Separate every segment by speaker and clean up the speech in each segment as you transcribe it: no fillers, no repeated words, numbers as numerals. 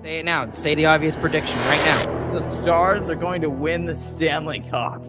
Speaker 1: Say it now. Say the obvious prediction right now.
Speaker 2: The Stars are going to win the Stanley Cup.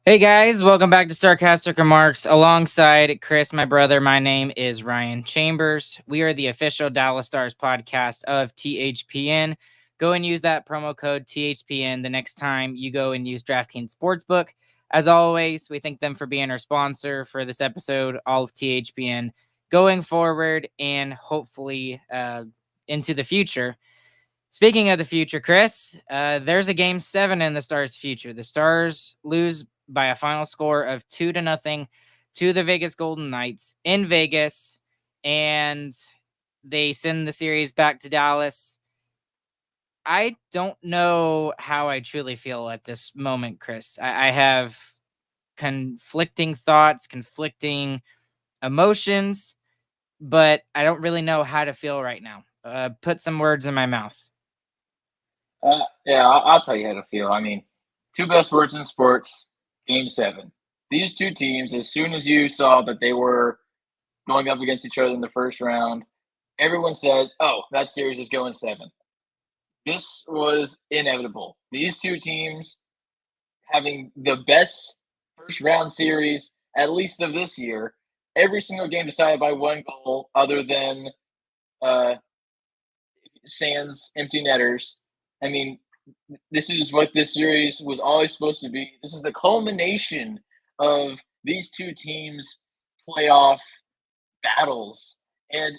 Speaker 1: Hey guys, welcome back to Sarcastic Remarks. Alongside Chris, my brother, my name is Ryan Chambers. We are the official Dallas Stars podcast of THPN. Go and use that promo code THPN the next time you go and use DraftKings Sportsbook. As always, we thank them for being our sponsor for this episode, all of THPN, going forward and hopefully into the future. Speaking of the future, Chris, there's a Game 7 in the Stars' future. The Stars lose by a final score of 2-0 to the Vegas Golden Knights in Vegas, and they send the series back to Dallas. I don't know how I truly feel at this moment, Chris. I have conflicting thoughts, conflicting emotions, but I don't really know how to feel right now. Put some words in my mouth.
Speaker 3: Yeah, I'll tell you how to feel. I mean, two best words in sports, Game 7. These two teams, as soon as you saw that they were going up against each other in the first round, everyone said, oh, that series is going 7. This was inevitable. These two teams having the best first round series, at least of this year, every single game decided by one goal other than sans empty netters. I mean, this is what this series was always supposed to be. This is the culmination of these two teams' playoff battles. And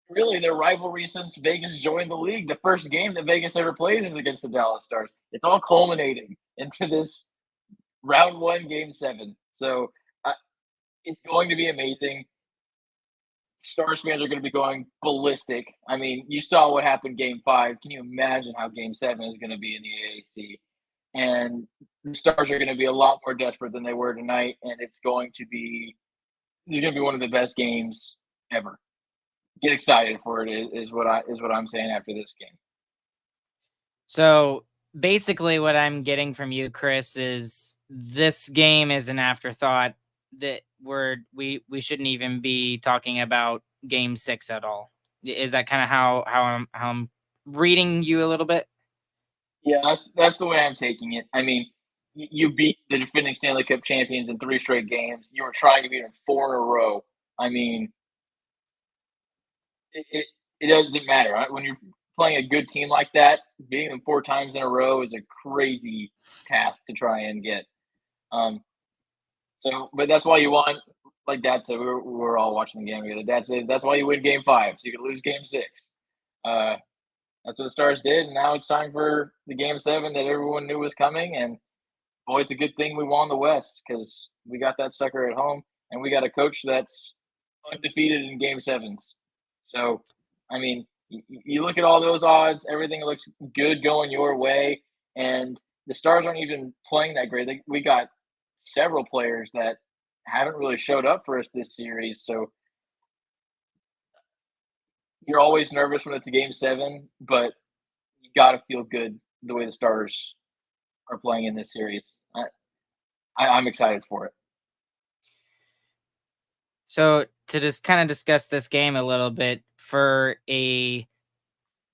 Speaker 3: really, their rivalry since Vegas joined the league. The first game that Vegas ever plays is against the Dallas Stars. It's all culminating into this round 1, Game 7. So it's going to be amazing. Stars fans are going to be going ballistic. I mean, you saw what happened Game 5. Can you imagine how Game 7 is going to be in the AAC? And the Stars are going to be a lot more desperate than they were tonight, and it's going to be one of the best games ever. Get excited for it is what I'm saying after this game.
Speaker 1: So basically what I'm getting from you, Chris, is this game is an afterthought, that we shouldn't even be talking about Game 6 at all. Is that kind of how I'm reading you a little bit?
Speaker 3: Yeah, that's the way I'm taking it. I mean, you beat the defending Stanley Cup champions in 3 straight games. You were trying to beat them 4 in a row. I mean, it doesn't matter, right? When you're playing a good team like that, beating them 4 times in a row is a crazy task to try and get. But that's why you want, like Dad said, we were all watching the game together. Dad said that's why you win Game 5, so you could lose Game 6. That's what the Stars did, and now it's time for the Game 7 that everyone knew was coming. And boy, it's a good thing we won the West because we got that sucker at home, and we got a coach that's undefeated in Game 7s. So, I mean, you look at all those odds, everything looks good going your way, and the Stars aren't even playing that great. We got several players that haven't really showed up for us this series. So you're always nervous when it's a Game 7, but you got to feel good the way the Stars are playing in this series. I'm excited for it.
Speaker 1: So to just kind of discuss this game a little bit for a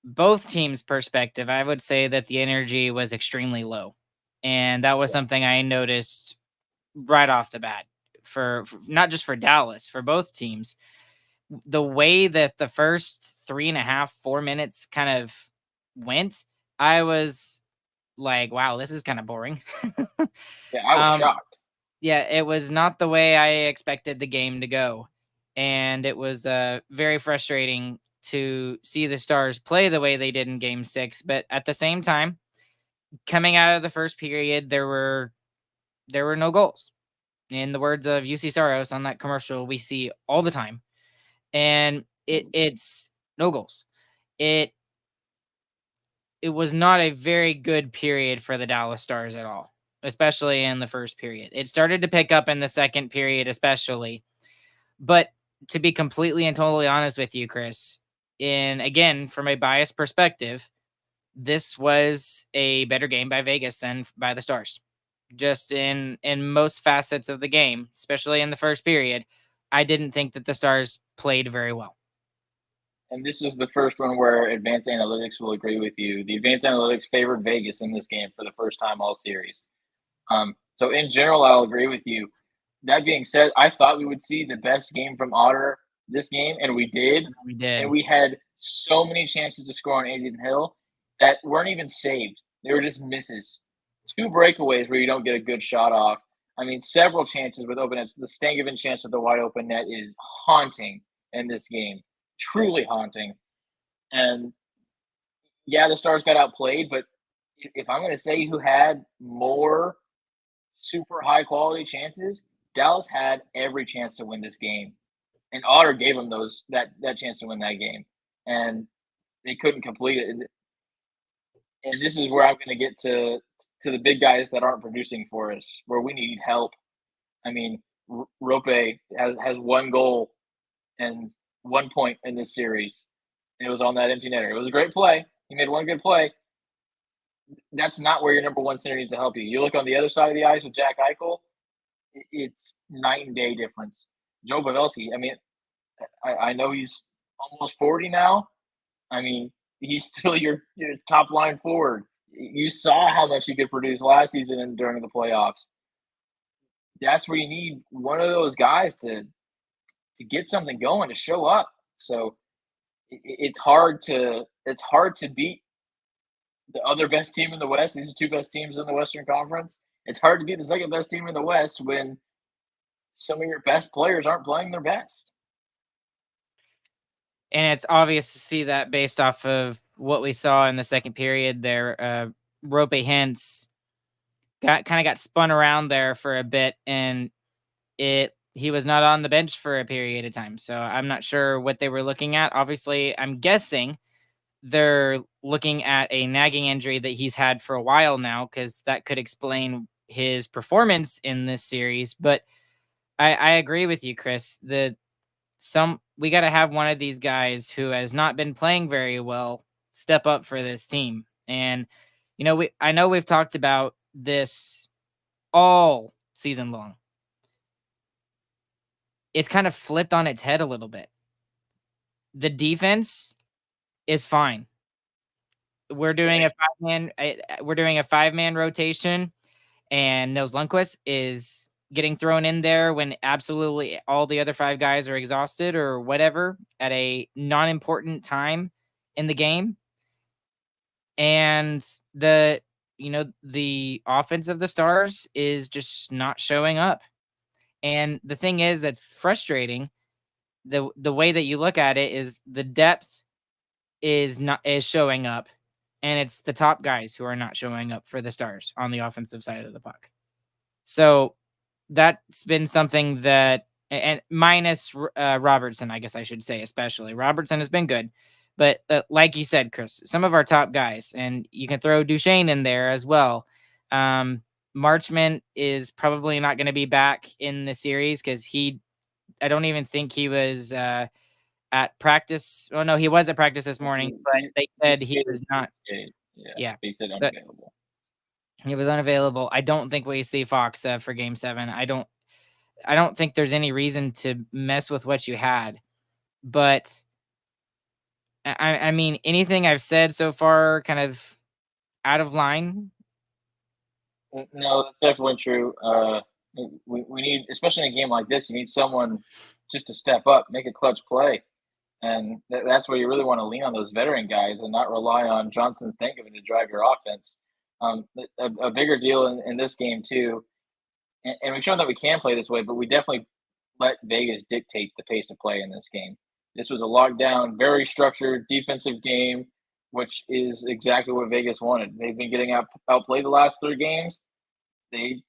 Speaker 1: both teams' perspective, I would say that the energy was extremely low. And that was something I noticed right off the bat for not just for Dallas, for both teams. The way that the first 3.5, 4 minutes kind of went, I was like, wow, this is kind of boring.
Speaker 3: Yeah, I was shocked.
Speaker 1: Yeah, it was not the way I expected the game to go. And it was very frustrating to see the Stars play the way they did in Game 6. But at the same time, coming out of the first period, there were no goals. In the words of UC Saros on that commercial we see all the time. And it's no goals. It was not a very good period for the Dallas Stars at all, especially in the first period. It started to pick up in the second period, especially. But to be completely and totally honest with you, Chris, again, from a biased perspective, this was a better game by Vegas than by the Stars. Just in most facets of the game, especially in the first period, I didn't think that the Stars played very well.
Speaker 3: And this is the first one where advanced analytics will agree with you. The advanced analytics favored Vegas in this game for the first time all series. So in general, I'll agree with you. That being said, I thought we would see the best game from Otter this game, and we did.
Speaker 1: We did.
Speaker 3: And we had so many chances to score on Adin Hill that weren't even saved. They were just misses. 2 breakaways where you don't get a good shot off. I mean, several chances with open nets. The Stankoven chance with the wide open net is haunting in this game. Truly haunting. And yeah, the Stars got outplayed, but if I'm going to say who had more super high quality chances, Dallas had every chance to win this game. And Otter gave them that chance to win that game. And they couldn't complete it. And this is where I'm going to get to the big guys that aren't producing for us, where we need help. I mean, Rope has 1 goal and 1 point in this series, and it was on that empty netter. It was a great play. He made 1 good play. That's not where your number 1 center needs to help you. You look on the other side of the ice with Jack Eichel, it's night and day difference. Joe Pavelski, I mean, I know he's almost 40 now. I mean, he's still your top line forward. You saw how much he could produce last season and during the playoffs. That's where you need one of those guys to get something going, to show up. So it's hard to beat the other best team in the West. These are 2 best teams in the Western Conference. It's hard to beat the second best team in the West when some of your best players aren't playing their best.
Speaker 1: And it's obvious to see that based off of what we saw in the second period there. Rope Hintz got spun around there for a bit, and he was not on the bench for a period of time. So I'm not sure what they were looking at. Obviously, I'm guessing they're looking at a nagging injury that he's had for a while now, because that could explain his performance in this series. But I agree with you, Chris. We got to have one of these guys who has not been playing very well step up for this team. And, I know we've talked about this all season long. It's kind of flipped on its head a little bit. The defense is fine. We're doing a 5-man rotation, and Nils Lundqvist is getting thrown in there when absolutely all the other 5 guys are exhausted or whatever at a non-important time in the game. And the offense of the Stars is just not showing up. And the thing is that's frustrating, the way that you look at it is the depth is showing up, and it's the top guys who are not showing up for the Stars on the offensive side of the puck. So that's been something that, and minus Robertson, I guess I should say, especially Robertson has been good, but like you said, Chris, some of our top guys, and you can throw Duchesne in there as well. Marchment is probably not going to be back in the series because I don't even think he was at practice. Oh no, he was at practice this morning, but they said he was not.
Speaker 3: Yeah, they said unavailable.
Speaker 1: He was unavailable. I don't think we see Fox for Game 7. I don't think there's any reason to mess with what you had. But I mean, anything I've said so far kind of out of line?
Speaker 3: No, that's definitely true. We need, especially in a game like this, you need someone just to step up, make a clutch play. And that's where you really want to lean on those veteran guys and not rely on Johnson Stankoven to drive your offense. A bigger deal in this game, too, and we've shown that we can play this way, but we definitely let Vegas dictate the pace of play in this game. This was a lockdown, very structured defensive game, which is exactly what Vegas wanted. They've been getting outplayed the last 3 games. They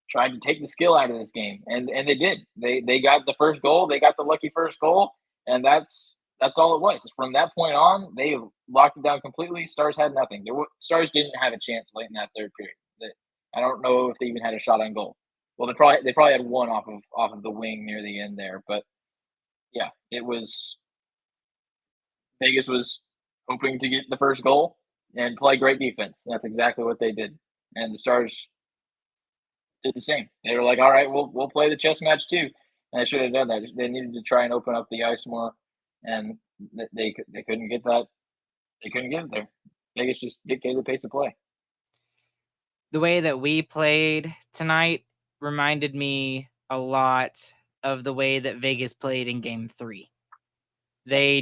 Speaker 3: tried to take the skill out of this game, and they did. They got the first goal. They got the lucky first goal, and that's all it was. From that point on, they locked it down completely. Stars had nothing. Stars didn't have a chance late in that third period. I don't know if they even had a shot on goal. Well, they probably had one off of the wing near the end there, but yeah, it was Vegas was hoping to get the first goal and play great defense. That's exactly what they did, and the Stars did the same. They were like, "All right, we'll play the chess match too," and they should have done that. They needed to try and open up the ice more, and they couldn't get that. They couldn't get it there. Vegas just dictated the pace of play.
Speaker 1: The way that we played tonight reminded me a lot of the way that Vegas played in Game 3. They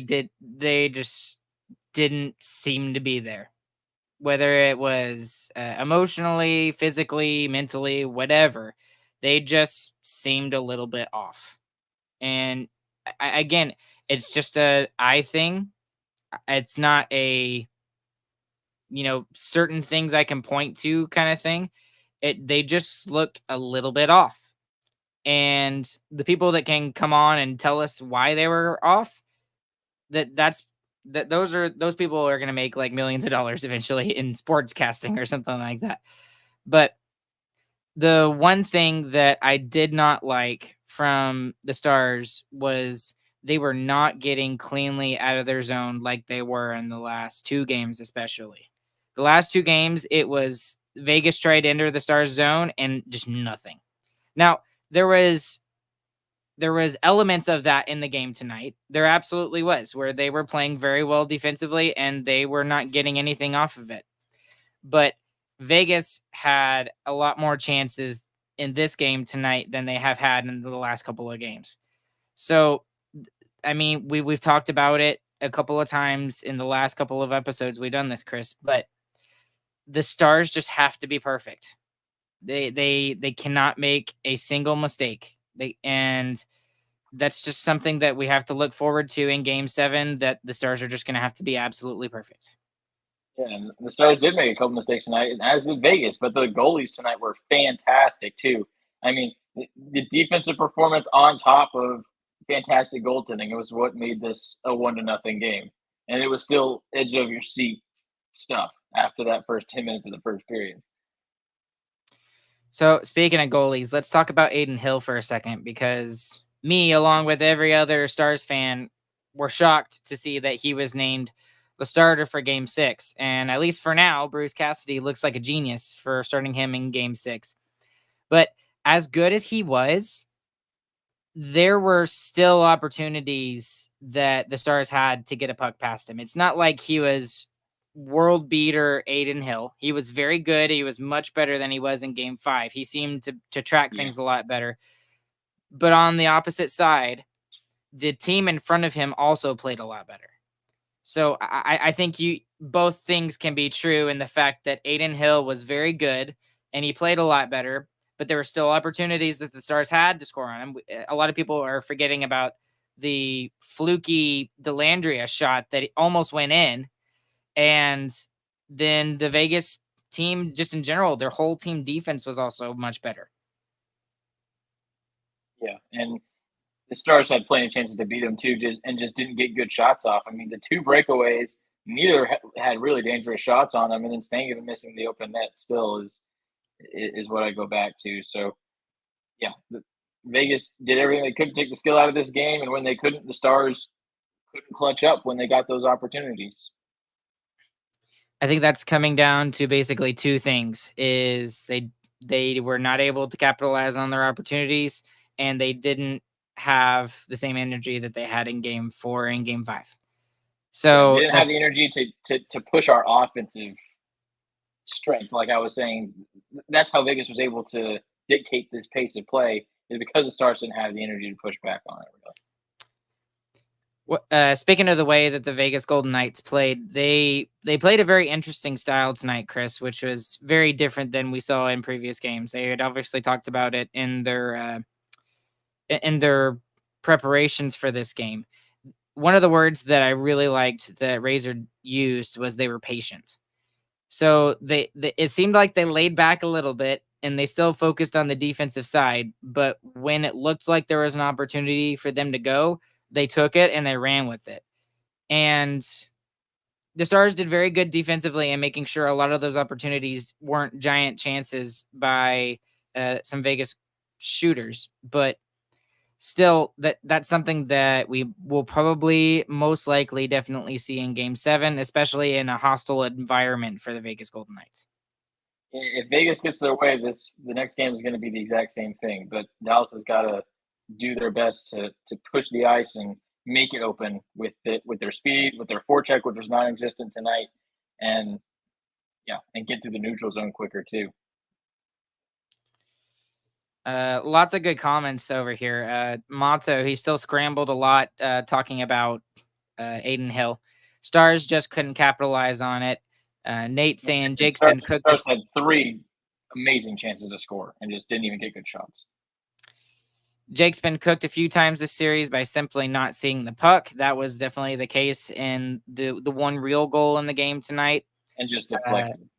Speaker 1: just didn't seem to be there. Whether it was emotionally, physically, mentally, whatever, they just seemed a little bit off. And again, it's just a I thing. It's not a certain things I can point to kind of thing. They just looked a little bit off. And the people that can come on and tell us why they were off, those people are going to make like millions of dollars eventually in sports casting or something like that. But the one thing that I did not like from the Stars was they were not getting cleanly out of their zone like they were in the last 2 games, especially. The last 2 games, it was Vegas tried to enter the Stars zone and just nothing. Now, there was elements of that in the game tonight. There absolutely was, where they were playing very well defensively and they were not getting anything off of it. But Vegas had a lot more chances in this game tonight than they have had in the last couple of games. So, I mean, we've talked about it a couple of times in the last couple of episodes we've done this, Chris, but the Stars just have to be perfect. They cannot make a single mistake. And that's just something that we have to look forward to in Game 7, that the Stars are just going to have to be absolutely perfect.
Speaker 3: Yeah, and the Stars did make a couple mistakes tonight, and as did Vegas, but the goalies tonight were fantastic too. I mean, the defensive performance on top of fantastic goaltending, it was what made this a 1-0 game. And it was still edge of your seat stuff after that first 10 minutes of the first period.
Speaker 1: So speaking of goalies, let's talk about Adin Hill for a second, because me, along with every other Stars fan, were shocked to see that he was named the starter for Game 6. And at least for now, Bruce Cassidy looks like a genius for starting him in Game 6. But as good as he was, there were still opportunities that the Stars had to get a puck past him. It's not like he was world beater Aiden Hill. He was very good. He was much better than he was in game 5. He seemed to track things a lot better. But on the opposite side, the team in front of him also played a lot better. So I think both things can be true in the fact that Aiden Hill was very good and he played a lot better, but there were still opportunities that the Stars had to score on him. A lot of people are forgetting about the fluky Dellandrea shot that almost went in. And then the Vegas team, just in general, their whole team defense was also much better.
Speaker 3: Yeah, and the Stars had plenty of chances to beat them too, just didn't get good shots off. I mean, the 2 breakaways, neither had really dangerous shots on them, and then Stangeven missing the open net still is what I go back to. So, yeah, Vegas did everything they could to take the skill out of this game, and when they couldn't, the Stars couldn't clutch up when they got those opportunities.
Speaker 1: I think that's coming down to basically 2 things: is they were not able to capitalize on their opportunities, and they didn't have the same energy that they had in game 4 and game 5. So
Speaker 3: they didn't have the energy to push our offensive strength. Like I was saying, that's how Vegas was able to dictate this pace of play, is because the Stars didn't have the energy to push back on it. Really.
Speaker 1: Speaking of the way that the Vegas Golden Knights played, they played a very interesting style tonight, Chris, which was very different than we saw in previous games. They had obviously talked about it in their preparations for this game. One of the words that I really liked that Razor used was they were patient. So it seemed like they laid back a little bit and they still focused on the defensive side. But when it looked like there was an opportunity for them to go, they took it and they ran with it. And the Stars did very good defensively in making sure a lot of those opportunities weren't giant chances by some Vegas shooters. But still, that's something that we will probably most likely definitely see in game 7, especially in a hostile environment for the Vegas Golden Knights.
Speaker 3: If Vegas gets their way, the next game is going to be the exact same thing. But Dallas has got to do their best to push the ice and make it open with their speed, with their forecheck, which was non-existent tonight, and get through the neutral zone quicker too.
Speaker 1: Lots of good comments over here. Mato, he still scrambled a lot talking about Aiden Hill. Stars just couldn't capitalize on it. Nate saying Jake's been cooked.
Speaker 3: Stars had 3 amazing chances to score and just didn't even get good shots.
Speaker 1: Jake's been cooked a few times this series by simply not seeing the puck. That was definitely the case in the one real goal in the game tonight.
Speaker 3: And just deflected.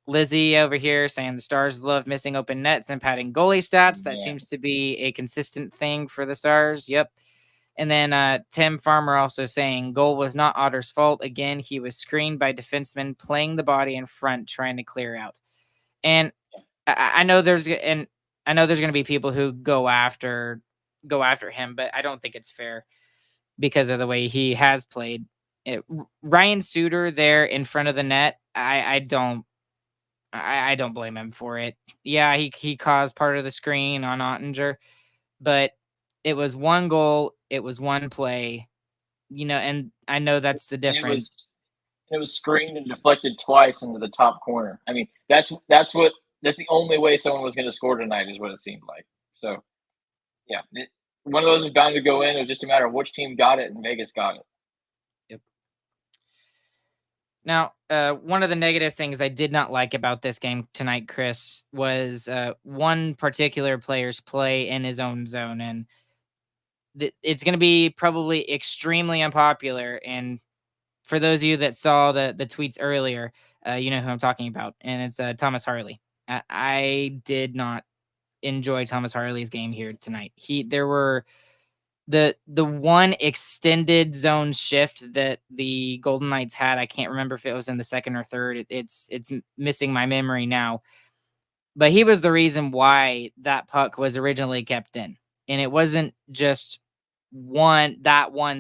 Speaker 1: Lizzie over here saying the Stars love missing open nets and padding goalie stats. That seems to be a consistent thing for the Stars. Yep. And then Tim Farmer also saying goal was not Otter's fault. Again, he was screened by defensemen playing the body in front, trying to clear out. And I know there's going to be people who go after him, but I don't think it's fair because of the way he has played. Ryan Suter there in front of the net, I don't blame him for it. Yeah, he caused part of the screen on Ottinger, but it was one goal, it was one play, and I know that's the difference.
Speaker 3: It was screened and deflected twice into the top corner. I mean, that's the only way someone was going to score tonight, is what it seemed like. So, yeah, one of those was bound to go in. It was just a matter of which team got it, and Vegas got it.
Speaker 1: Yep. Now, one of the negative things I did not like about this game tonight, Chris, was one particular player's play in his own zone. And it's going to be probably extremely unpopular. And for those of you that saw the tweets earlier, you know who I'm talking about. And it's Thomas Harley. I did not enjoy Thomas Harley's game here tonight. There were the one extended zone shift that the Golden Knights had. I can't remember if it was in the second or third. It's missing my memory now. But he was the reason why that puck was originally kept in. And it wasn't just one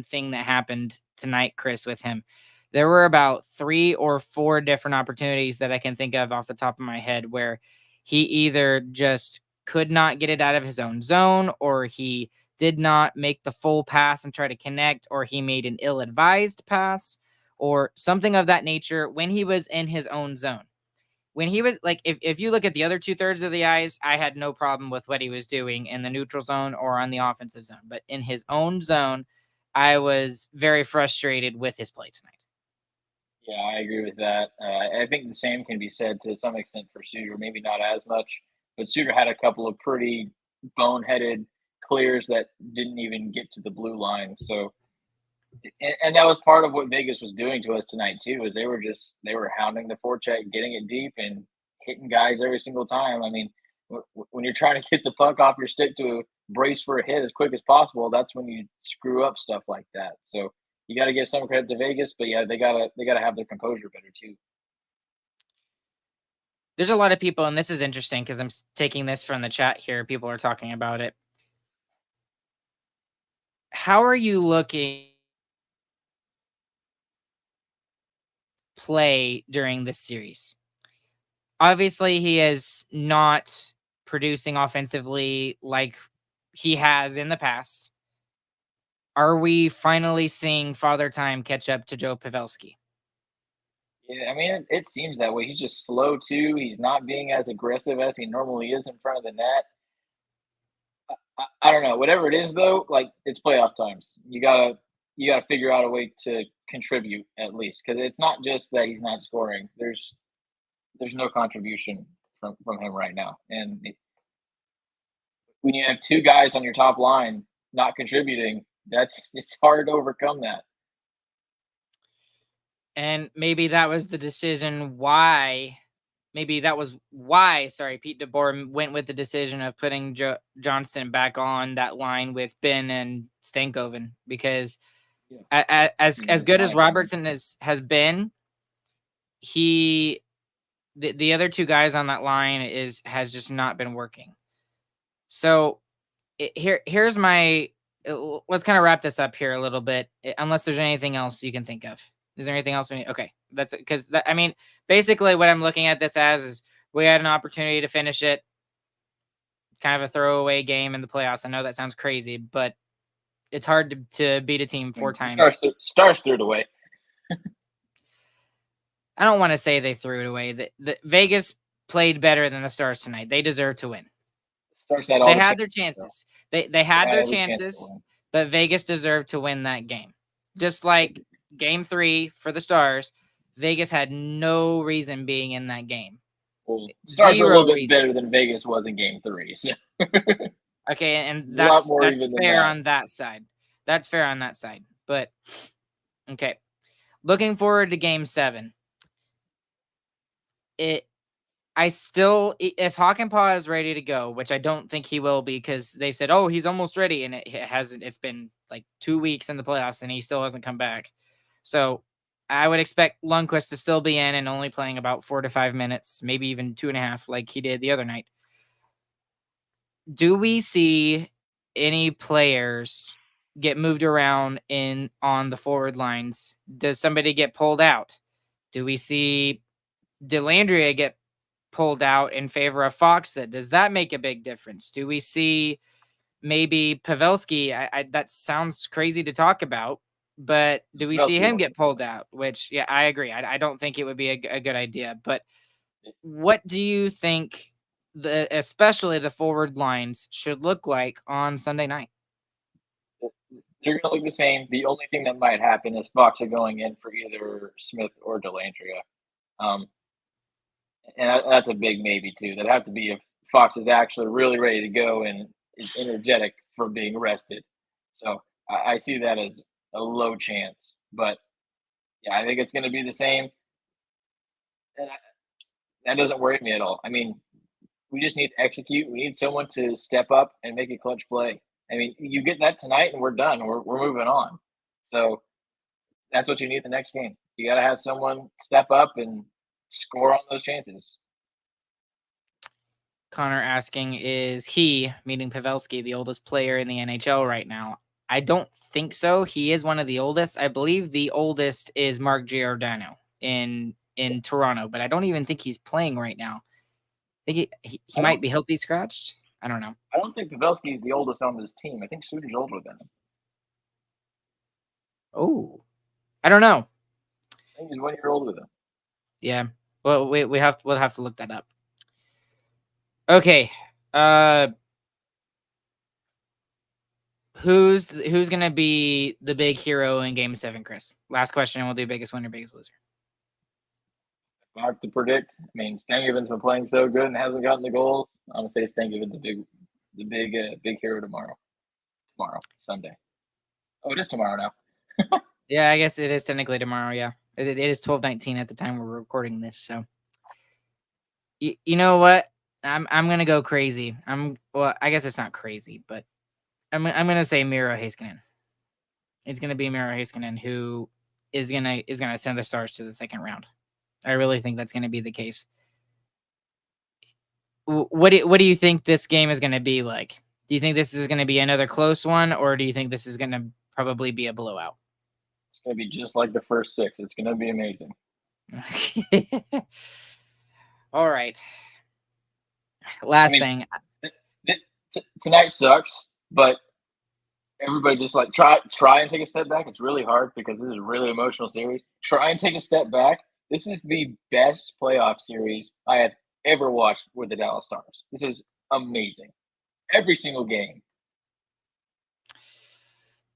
Speaker 1: thing that happened tonight, Chris, with him. There were about 3 or 4 different opportunities that I can think of off the top of my head where he either just could not get it out of his own zone, or he did not make the full pass and try to connect, or he made an ill-advised pass, or something of that nature when he was in his own zone. When he was like, if you look at the other 2/3 of the ice, I had no problem with what he was doing in the neutral zone or on the offensive zone. But in his own zone, I was very frustrated with his play tonight.
Speaker 3: Yeah, I agree with that. I think the same can be said to some extent for Suter, maybe not as much, but Suter had a couple of pretty boneheaded clears that didn't even get to the blue line. So, and that was part of what Vegas was doing to us tonight too, is they were hounding the forecheck, getting it deep, and hitting guys every single time. I mean, when you're trying to get the puck off your stick to brace for a hit as quick as possible, that's when you screw up stuff like that. So you got to give some credit to Vegas, but yeah, they gotta have their composure better too.
Speaker 1: There's a lot of people, and this is interesting because I'm taking this from the chat here. People are talking about it. How are you looking play during this series? Obviously, he is not producing offensively like he has in the past. Are we finally seeing Father Time catch up to Joe Pavelski?
Speaker 3: Yeah, I mean, it seems that way. He's just slow too. He's not being as aggressive as he normally is in front of the net. I don't know. Whatever it is, though, like it's playoff times. You gotta figure out a way to contribute at least, because it's not just that he's not scoring. There's no contribution from him right now, and when you have two guys on your top line not contributing, it's hard to overcome that.
Speaker 1: And maybe that was the decision why. Maybe that was why, sorry, Pete DeBoer went with the decision of putting Johnston back on that line with Ben and Stankoven, because as good as Robertson has been, the other two guys on that line has just not been working. So here's my let's kind of wrap this up here a little bit, unless there's anything else you can think of. Is there anything else we need? Okay, that's because I mean, basically what I'm looking at this as is we had an opportunity to finish it, kind of a throwaway game in the playoffs. I know that sounds crazy, but it's hard to beat a team 4 times.
Speaker 3: Stars threw it away.
Speaker 1: I don't want to say they threw it away. The Vegas played better than the Stars tonight. They deserve to win.
Speaker 3: Stars
Speaker 1: they had their chances. They had their chances, but Vegas deserved to win that game. Just like Game 3 for the Stars, Vegas had no reason being in that game.
Speaker 3: Well, Stars were a little bit better than Vegas was in Game 3. So.
Speaker 1: Okay, and that's fair on that side. That's fair on that side. But okay, looking forward to Game 7. I still, if Hakanpää is ready to go, which I don't think he will be, because they've said, oh, he's almost ready, and it hasn't. It's been like 2 weeks in the playoffs, and he still hasn't come back. So I would expect Lundqvist to still be in and only playing about 4 to 5 minutes, maybe even 2.5, like he did the other night. Do we see any players get moved around on the forward lines? Does somebody get pulled out? Do we see Dellandrea get pulled out in favor of Faksa? Does that make a big difference? Do we see maybe Pavelski? That sounds crazy to talk about, but do we see him get pulled out? Which, yeah, I agree. I don't think it would be a good idea. But what do you think especially the forward lines should look like on Sunday night?
Speaker 3: They're going to look the same. The only thing that might happen is Faksa going in for either Smith or Dellandrea. And that's a big maybe, too. That'd have to be if Fox is actually really ready to go and is energetic from being rested. So I see that as a low chance. But, yeah, I think it's going to be the same. And that doesn't worry me at all. I mean, we just need to execute. We need someone to step up and make a clutch play. I mean, you get that tonight and we're done. We're moving on. So that's what you need the next game. You got to have someone step up and score on those chances.
Speaker 1: Connor asking, is he, meaning Pavelski, the oldest player in the NHL right now? I don't think so. He is one of the oldest. I believe the oldest is Mark Giordano in Toronto, but I don't even think he's playing right now. I think he might be healthy scratched. I don't know.
Speaker 3: I don't think Pavelski is the oldest on this team. I think Suter's older than him.
Speaker 1: Oh, I don't know.
Speaker 3: I think he's 1 year older than.
Speaker 1: Yeah. Well, we'll have to look that up. Okay. Who's gonna be the big hero in Game 7, Chris? Last question, and we'll do biggest winner, biggest loser.
Speaker 3: If I have to predict, I mean, Stankoven's been playing so good and hasn't gotten the goals. I'm gonna say Stankoven's the big hero tomorrow. Tomorrow, Sunday. Oh, it is tomorrow now.
Speaker 1: Yeah, I guess it is technically tomorrow. Yeah, it is 12:19 at the time we're recording this. So, you know what? I'm gonna go crazy. Well, I guess it's not crazy, but I'm gonna say Miro Heiskanen. It's gonna be Miro Heiskanen who is gonna send the Stars to the second round. I really think that's gonna be the case. What do you think this game is gonna be like? Do you think this is gonna be another close one, or do you think this is gonna probably be a blowout?
Speaker 3: It's gonna be just like the first 6. It's gonna be amazing.
Speaker 1: All right. Last thing.
Speaker 3: Tonight sucks, but everybody just like try and take a step back. It's really hard because this is a really emotional series. Try and take a step back. This is the best playoff series I have ever watched with the Dallas Stars. This is amazing. Every single game.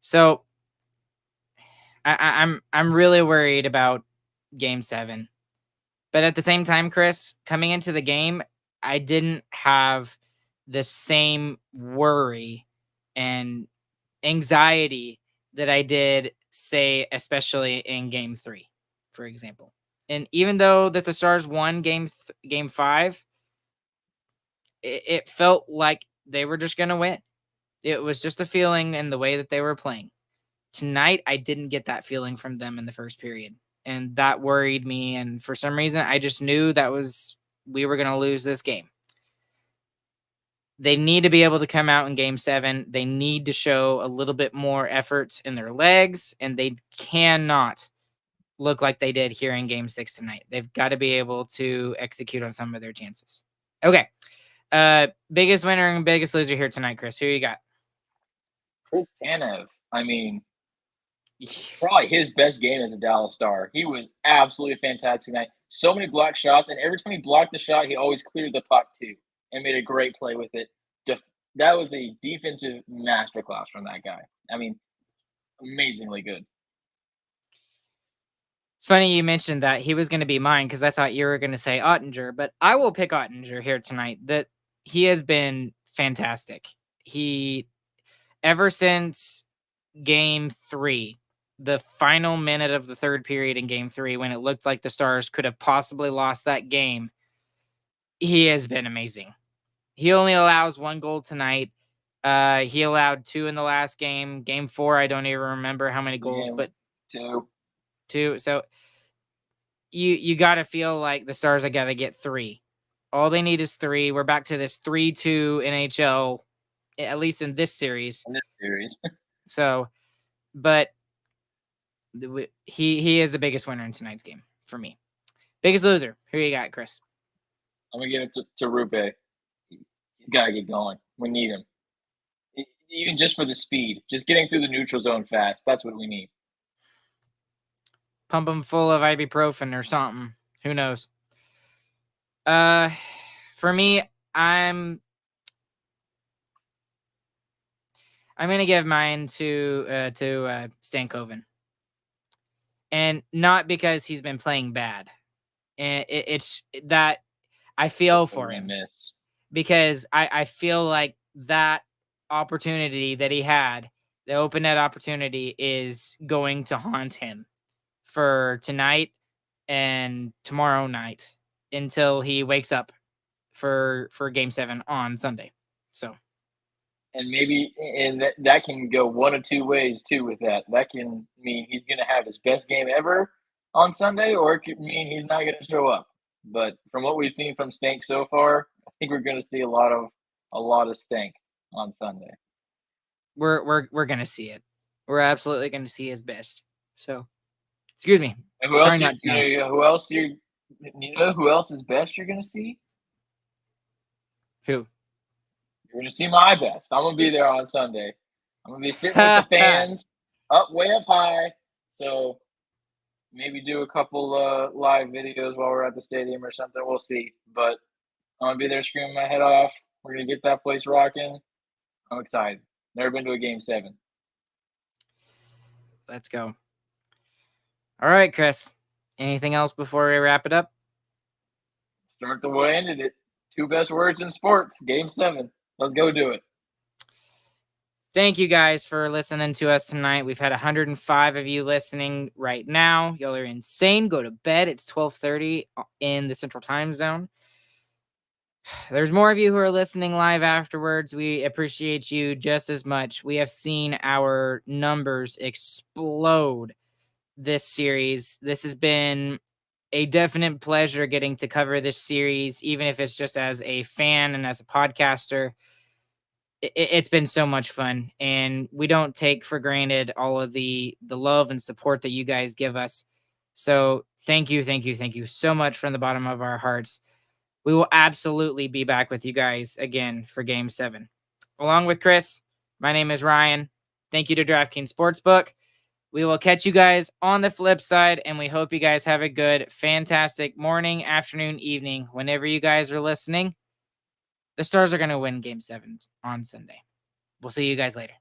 Speaker 1: So I'm really worried about Game 7. But at the same time, Chris, coming into the game, I didn't have the same worry and anxiety that I did, say, especially in Game 3, for example. And even though that the Stars won Game 5, it felt like they were just going to win. It was just a feeling in the way that they were playing. Tonight, I didn't get that feeling from them in the first period. And that worried me. And for some reason, I just knew we were going to lose this game. They need to be able to come out in Game 7. They need to show a little bit more effort in their legs, and they cannot look like they did here in Game 6 tonight. They've got to be able to execute on some of their chances. Okay. Biggest winner and biggest loser here tonight, Chris. Who you got?
Speaker 3: Chris Tanev. I mean, probably his best game as a Dallas Star. He was absolutely fantastic tonight. So many blocked shots, and every time he blocked the shot, he always cleared the puck too and made a great play with it. That was a defensive masterclass from that guy. I mean, amazingly good.
Speaker 1: It's funny you mentioned that he was going to be mine because I thought you were going to say Ottinger, but I will pick Ottinger here tonight. That he has been fantastic. Ever since Game 3, the final minute of the third period in Game 3, when it looked like the Stars could have possibly lost that game, he has been amazing. He only allows 1 goal tonight. He allowed 2 in the last game. Game 4, I don't even remember how many goals, but 2. So you got to feel like the Stars have got to get 3. All they need is 3. We're back to this 3-2 NHL, at least in this series. So, but he is the biggest winner in tonight's game for me. Biggest loser. Who you got, Chris?
Speaker 3: I'm gonna give it to Rupe. He's gotta get going. We need him. Even just for the speed, just getting through the neutral zone fast. That's what we need.
Speaker 1: Pump him full of ibuprofen or something. Who knows? For me, I'm gonna give mine to Stankoven, and not because he's been playing bad. And it's that I feel for him because I feel like that opportunity that he had, the open net opportunity, is going to haunt him for tonight and tomorrow night until he wakes up for Game 7 on Sunday. So,
Speaker 3: and maybe that can go one of two ways too with that. That can mean he's going to have his best game ever on Sunday, or it could mean he's not going to show up. But from what we've seen from Stank so far, I think we're going to see a lot of Stank on Sunday.
Speaker 1: We're going to see it. We're absolutely going to see his best. So, excuse me.
Speaker 3: And who else's best you're going to see?
Speaker 1: Who?
Speaker 3: You're going to see my best. I'm going to be there on Sunday. I'm going to be sitting with the fans way up high. So maybe do a couple live videos while we're at the stadium or something. We'll see. But I'm gonna be there screaming my head off. We're gonna get that place rocking. I'm excited. Never been to a game 7.
Speaker 1: Let's go. All right, Chris. Anything else before we wrap it up?
Speaker 3: Start the way I ended it. 2 best words in sports. Game 7. Let's go do it.
Speaker 1: Thank you guys for listening to us tonight. We've had 105 of you listening right now. Y'all are insane. Go to bed. It's 12:30 in the Central Time Zone. There's more of you who are listening live afterwards. We appreciate you just as much. We have seen our numbers explode this series. This has been a definite pleasure getting to cover this series, even if it's just as a fan and as a podcaster. It's been so much fun, and we don't take for granted all of the love and support that you guys give us. So thank you so much from the bottom of our hearts. We will absolutely be back with you guys again for Game 7. Along with Chris, my name is Ryan. Thank you to DraftKings Sportsbook. We will catch you guys on the flip side, and we hope you guys have a good, fantastic morning, afternoon, evening, whenever you guys are listening. The Stars are going to win Game 7 on Sunday. We'll see you guys later.